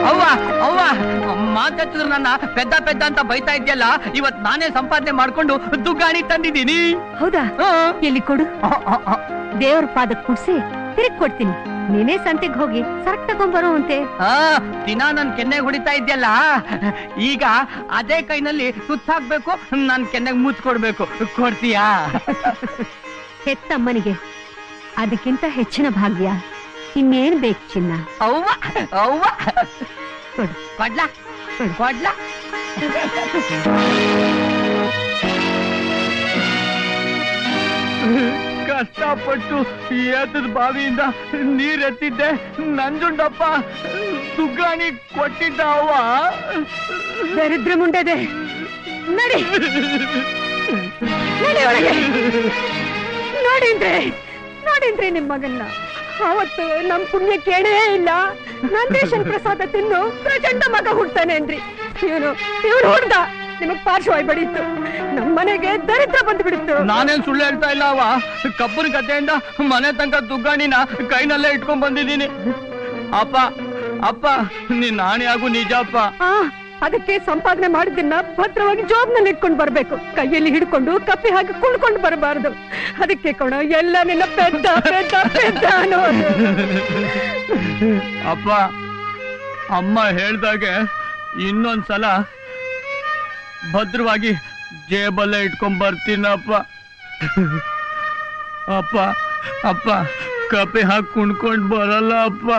ಅವ್ವ ಅವ್ವ ಮಾತಾಡ್ತಿದ್ರು ನನ್ನ ಪೆದ್ದ ಪೆದ್ದ ಅಂತ ಬೈತಾ ಇದ್ಯಲ್ಲ, ಇವತ್ ನಾನೇ ಸಂಪಾದನೆ ಮಾಡ್ಕೊಂಡು ದುಗ್ಗಾಣಿ ತಂದಿದ್ದೀನಿ. ಹೌದಾ? ಎಲ್ಲಿ ಕೊಡು. ದೇವ್ರ ಪಾದಕ್ ಕುಡ್ಸಿ ತಿರುಗ್ ಕೊಡ್ತೀನಿ. ನೀನೇ ಸಂತೆಗ್ ಹೋಗಿ ಸರಕ್ ತಗೊಂಡ್ಬರೋವಂತೆ. ದಿನ ನನ್ ಕೆನ್ನೆಗ್ ಹೊಡಿತಾ ಇದ್ಯಲ್ಲ, ಈಗ ಅದೇ ಕೈನಲ್ಲಿ ಸುತ್ತಾಕ್ಬೇಕು, ನನ್ ಕೆನ್ನೆಗ್ ಮುಚ್ಕೊಡ್ಬೇಕು. ಕೊಡ್ತೀಯಾ? ಹೆತ್ತಮ್ಮನಿಗೆ ಅದಕ್ಕಿಂತ ಹೆಚ್ಚಿನ ಭಾಗ್ಯ ಇನ್ನೇನ್ ಬೇಕು ಚಿನ್ನ. ಅವ್ವ ಅವ್ವ ಕೊಡ್ಲಾ ಕೊಡ್ಲಾ? ಕಷ್ಟಪಟ್ಟು ಎತ್ತದ ಬಾವಿಯಿಂದ ನೀರೆತ್ತಿದ್ದೆ, ನಂಜುಂಡಪ್ಪ ಸುಗ್ಗಾಣಿ ಕೊಟ್ಟಿದ್ದ. ಅವ್ವ ದರಿದ್ರ ಮುಂಡೆದೆ, ನಡಿ ನಡಿ ಒಳಗೆ. ನೋಡಿಂದ್ರೆ ನಿಮ್ ಮಗನ್ನ ಅವತ್ತು ನಮ್ ಪುಣ್ಯ ಕೇಳೇ ಇಲ್ಲ. ನಂದೇಶನ್ ಪ್ರಸಾದ ತಿನ್ನು ಪ್ರಚಂಡ ಮಗ ಹುಡ್ತಾನೆ ಅಂದ್ರಿ. ಇವನು ಹುಡ್ದ ನಿಮಗ್ ಪಾರ್ಶ್ವವಾಗಿ ಬಡಿತ್ತು. ನಮ್ಮನೆಗೆ ದರಿದ್ರ ಬಂದು ಬಿಡಿತ್ತು. ನಾನೇನ್ ಸುಳ್ಳು ಹೇಳ್ತಾ ಇಲ್ಲ ಅವ. ಕಬ್ಬನ ಗದ್ದೆಯಿಂದ ಮನೆ ತನಕ ದುಗ್ಗಾಣಿನ ಕೈನಲ್ಲೇ ಇಟ್ಕೊಂಡ್ ಬಂದಿದ್ದೀನಿ. ಅಪ್ಪ ಅಪ್ಪ ನೀನ್ ನಾಣಿ ಆಗು ನಿಜಪ್ಪ. ಅದಕ್ಕೆ ಸಂಪಾದನೆ ಮಾಡಿದ್ದನ್ನ ಭದ್ರವಾಗಿ ಜೋಬ್ನಲ್ಲಿ ಇಟ್ಕೊಂಡು ಬರ್ಬೇಕು. ಕೈಯಲ್ಲಿ ಹಿಡ್ಕೊಂಡು ಕಪ್ಪಿ ಹಾಕಿ ಕುಳ್ಕೊಂಡು ಬರಬಾರ್ದು. ಅದಕ್ಕೆ ಕೊಡ ಎಲ್ಲ ನಿನ್ನ ಪೆದ್ದ ಪೆದ್ದ ಪೆದ್ದ ಅನ್ನೋದು. ಅಪ್ಪ ಅಮ್ಮ ಹೇಳ್ದಾಗೆ ಇನ್ನೊಂದ್ಸಲ ಭದ್ರವಾಗಿ ಜೇಬಲ್ಲೇ ಇಟ್ಕೊಂಡ್ ಬರ್ತೀನಪ್ಪ. ಅಪ್ಪ ಅಪ್ಪ ಕಪ್ಪಿ ಹಾಕಿ ಕುಣ್ಕೊಂಡ್ ಬರಲ್ಲ ಅಪ್ಪ.